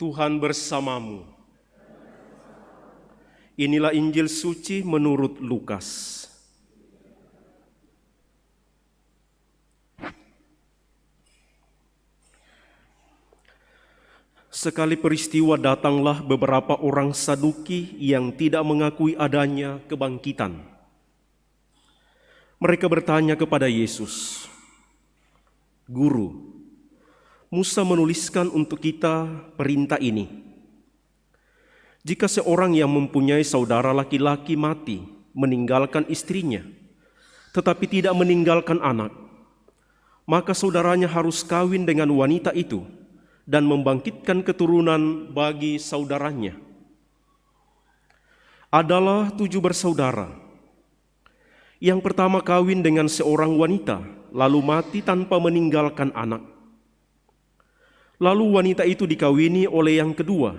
Tuhan bersamamu. Inilah Injil suci menurut Lukas. Sekali peristiwa datanglah beberapa orang Saduki yang tidak mengakui adanya kebangkitan. Mereka bertanya kepada Yesus, "Guru, Musa menuliskan untuk kita perintah ini. Jika seorang yang mempunyai saudara laki-laki mati, meninggalkan istrinya, tetapi tidak meninggalkan anak, maka saudaranya harus kawin dengan wanita itu dan membangkitkan keturunan bagi saudaranya. Adalah 7 bersaudara. Yang pertama kawin dengan seorang wanita, lalu mati tanpa meninggalkan anak. Lalu wanita itu dikawini oleh yang kedua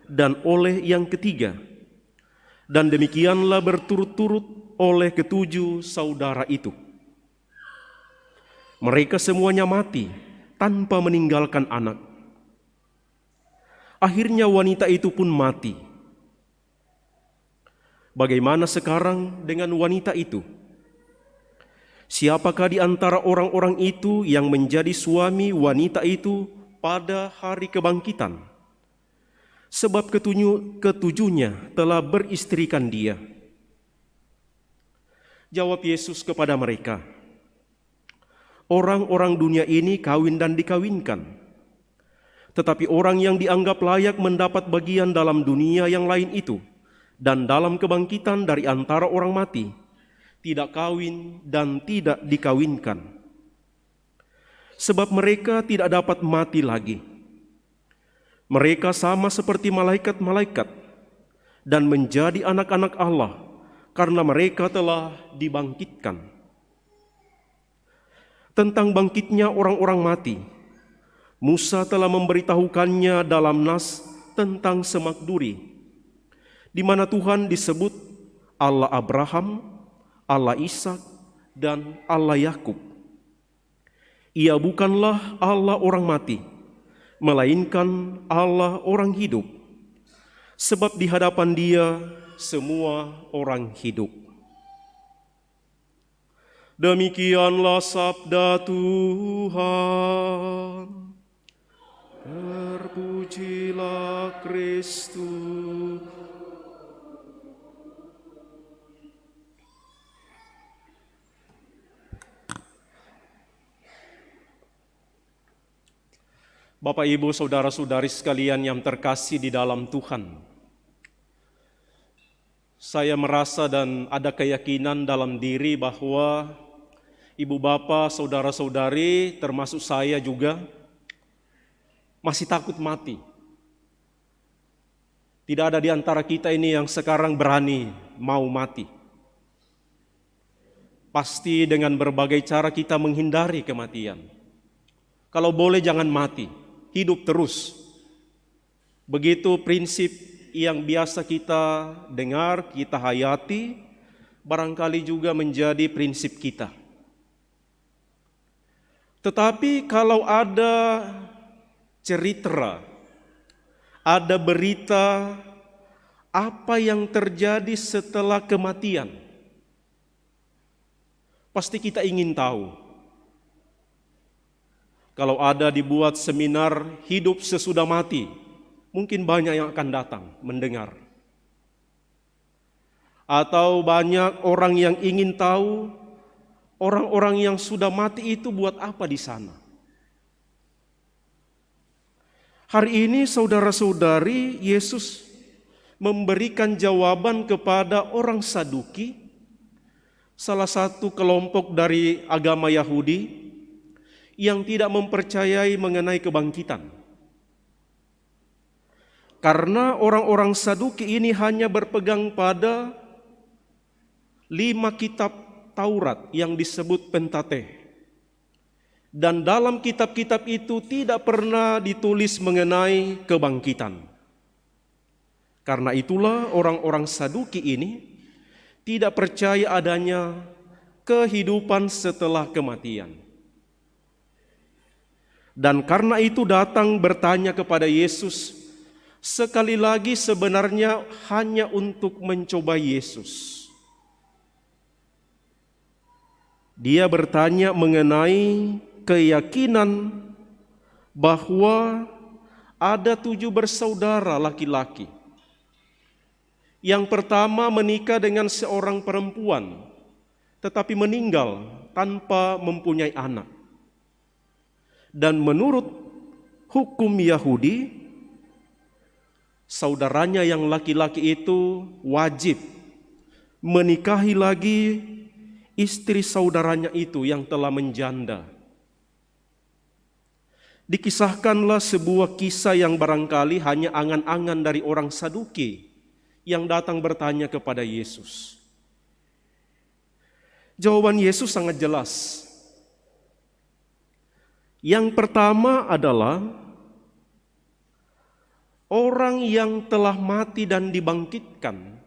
dan oleh yang ketiga. Dan demikianlah berturut-turut oleh ke-7 saudara itu. Mereka semuanya mati tanpa meninggalkan anak. Akhirnya wanita itu pun mati. Bagaimana sekarang dengan wanita itu? Siapakah di antara orang-orang itu yang menjadi suami wanita itu pada hari kebangkitan? Sebab ketujuhnya telah beristrikan dia." Jawab Yesus kepada mereka, "Orang-orang dunia ini kawin dan dikawinkan, tetapi orang yang dianggap layak mendapat bagian dalam dunia yang lain itu dan dalam kebangkitan dari antara orang mati, tidak kawin dan tidak dikawinkan. Sebab mereka tidak dapat mati lagi. Mereka sama seperti malaikat-malaikat dan menjadi anak-anak Allah karena mereka telah dibangkitkan. Tentang bangkitnya orang-orang mati, Musa telah memberitahukannya dalam nas tentang Semak Duri, di mana Tuhan disebut Allah Abraham, Allah Ishak, dan Allah Yakub. Ia bukanlah Allah orang mati, melainkan Allah orang hidup, sebab di hadapan Dia semua orang hidup." Demikianlah sabda Tuhan. Terpujilah Kristus. Bapak, Ibu, saudara-saudari sekalian yang terkasih di dalam Tuhan, saya merasa dan ada keyakinan dalam diri bahwa Ibu Bapak, saudara-saudari, termasuk saya juga, masih takut mati. Tidak ada di antara kita ini yang sekarang berani mau mati. Pasti dengan berbagai cara kita menghindari kematian. Kalau boleh jangan mati, hidup terus. Begitu prinsip yang biasa kita dengar, kita hayati, barangkali juga menjadi prinsip kita. Tetapi kalau ada cerita, ada berita apa yang terjadi setelah kematian, pasti kita ingin tahu. Kalau ada dibuat seminar hidup sesudah mati, mungkin banyak yang akan datang mendengar. Atau banyak orang yang ingin tahu orang-orang yang sudah mati itu buat apa di sana. Hari ini saudara-saudari, Yesus memberikan jawaban kepada orang Saduki, salah satu kelompok dari agama Yahudi yang tidak mempercayai mengenai kebangkitan. Karena orang-orang Saduki ini hanya berpegang pada 5 kitab Taurat yang disebut Pentateuch. Dan dalam kitab-kitab itu tidak pernah ditulis mengenai kebangkitan. Karena itulah orang-orang Saduki ini tidak percaya adanya kehidupan setelah kematian. Dan karena itu datang bertanya kepada Yesus sekali lagi sebenarnya hanya untuk mencoba Yesus. Dia bertanya mengenai keyakinan bahwa ada 7 bersaudara laki-laki. Yang pertama menikah dengan seorang perempuan, tetapi meninggal tanpa mempunyai anak. Dan menurut hukum Yahudi, saudaranya yang laki-laki itu wajib menikahi lagi istri saudaranya itu yang telah menjanda. Dikisahkanlah sebuah kisah yang barangkali hanya angan-angan dari orang Saduki yang datang bertanya kepada Yesus. Jawaban Yesus sangat jelas. Yang pertama adalah orang yang telah mati dan dibangkitkan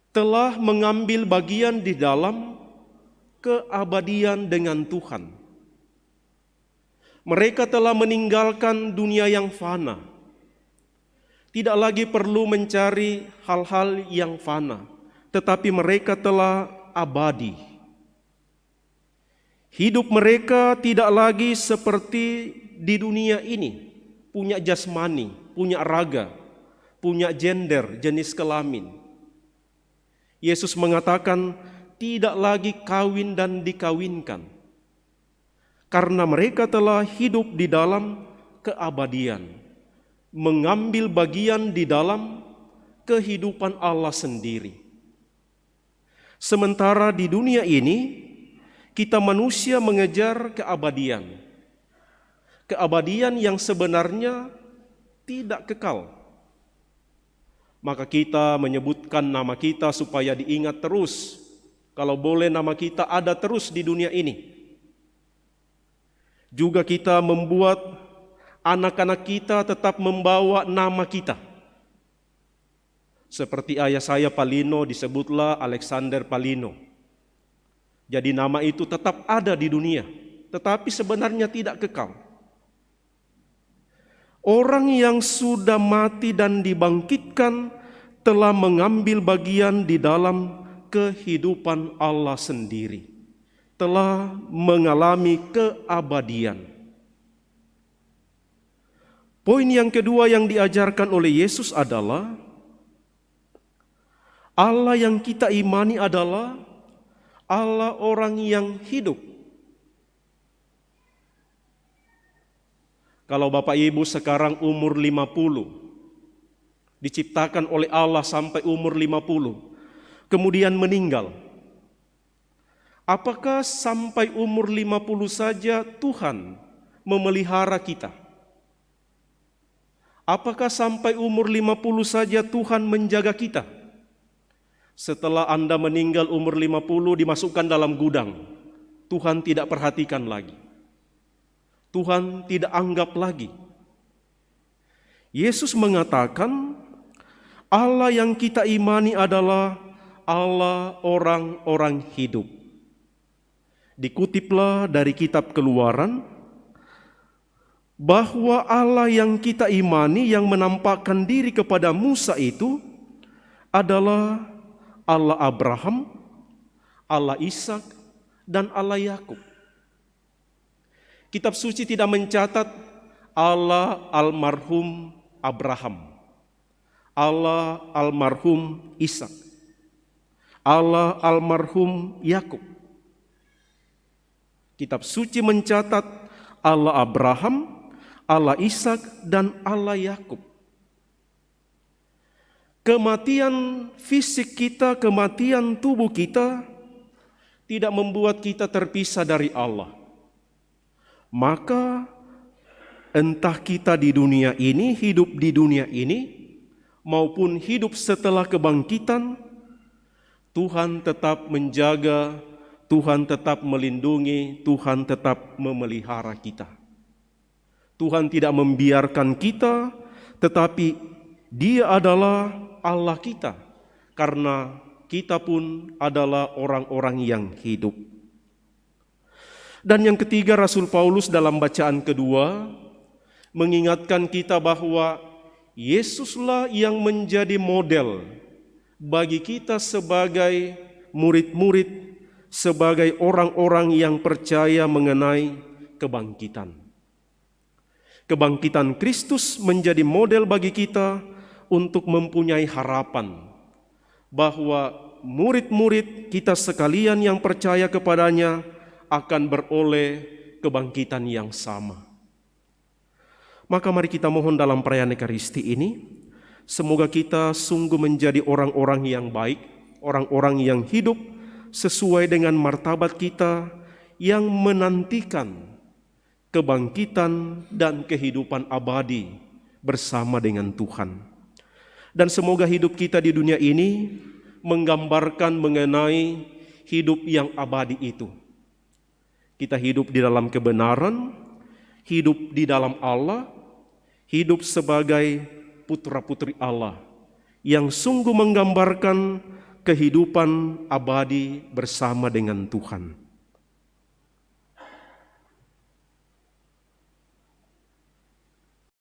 telah mengambil bagian di dalam keabadian dengan Tuhan. Mereka telah meninggalkan dunia yang fana. Tidak lagi perlu mencari hal-hal yang fana, tetapi mereka telah abadi. Hidup mereka tidak lagi seperti di dunia ini, punya jasmani, punya raga, punya gender, jenis kelamin. Yesus mengatakan tidak lagi kawin dan dikawinkan, karena mereka telah hidup di dalam keabadian, mengambil bagian di dalam kehidupan Allah sendiri. Sementara di dunia ini, kita manusia mengejar keabadian. Keabadian yang sebenarnya tidak kekal. Maka kita menyebutkan nama kita supaya diingat terus. Kalau boleh nama kita ada terus di dunia ini. Juga kita membuat anak-anak kita tetap membawa nama kita. Seperti ayah saya Palino disebutlah Alexander Palino. Jadi nama itu tetap ada di dunia, tetapi sebenarnya tidak kekal. Orang yang sudah mati dan dibangkitkan telah mengambil bagian di dalam kehidupan Allah sendiri. Telah mengalami keabadian. Poin yang kedua yang diajarkan oleh Yesus adalah Allah yang kita imani adalah Allah orang yang hidup. Kalau Bapak Ibu sekarang umur 50, diciptakan oleh Allah sampai umur 50, kemudian meninggal. Apakah sampai umur 50 saja Tuhan memelihara kita? Apakah sampai umur 50 saja Tuhan menjaga kita? Setelah Anda meninggal umur 50 dimasukkan dalam gudang, Tuhan tidak perhatikan lagi. Tuhan tidak anggap lagi. Yesus mengatakan, Allah yang kita imani adalah Allah orang-orang hidup. Dikutiplah dari kitab Keluaran, bahwa Allah yang kita imani yang menampakkan diri kepada Musa itu adalah Allah Abraham, Allah Ishak, dan Allah Yakub. Kitab suci tidak mencatat Allah almarhum Abraham, Allah almarhum Ishak, Allah almarhum Yakub. Kitab suci mencatat Allah Abraham, Allah Ishak, dan Allah Yakub. Kematian fisik kita, kematian tubuh kita tidak membuat kita terpisah dari Allah. Maka entah kita di dunia ini, hidup di dunia ini, maupun hidup setelah kebangkitan, Tuhan tetap menjaga, Tuhan tetap melindungi, Tuhan tetap memelihara kita. Tuhan tidak membiarkan kita, tetapi Dia adalah Allah kita, karena kita pun adalah orang-orang yang hidup. Dan yang ketiga, Rasul Paulus dalam bacaan kedua mengingatkan kita bahwa Yesuslah yang menjadi model bagi kita sebagai murid-murid, sebagai orang-orang yang percaya mengenai kebangkitan. Kebangkitan Kristus menjadi model bagi kita untuk mempunyai harapan bahwa murid-murid kita sekalian yang percaya kepadanya akan beroleh kebangkitan yang sama. Maka mari kita mohon dalam perayaan Ekaristi ini, semoga kita sungguh menjadi orang-orang yang baik, orang-orang yang hidup sesuai dengan martabat kita yang menantikan kebangkitan dan kehidupan abadi bersama dengan Tuhan. Dan semoga hidup kita di dunia ini menggambarkan mengenai hidup yang abadi itu. Kita hidup di dalam kebenaran, hidup di dalam Allah, hidup sebagai putra-putri Allah yang sungguh menggambarkan kehidupan abadi bersama dengan Tuhan.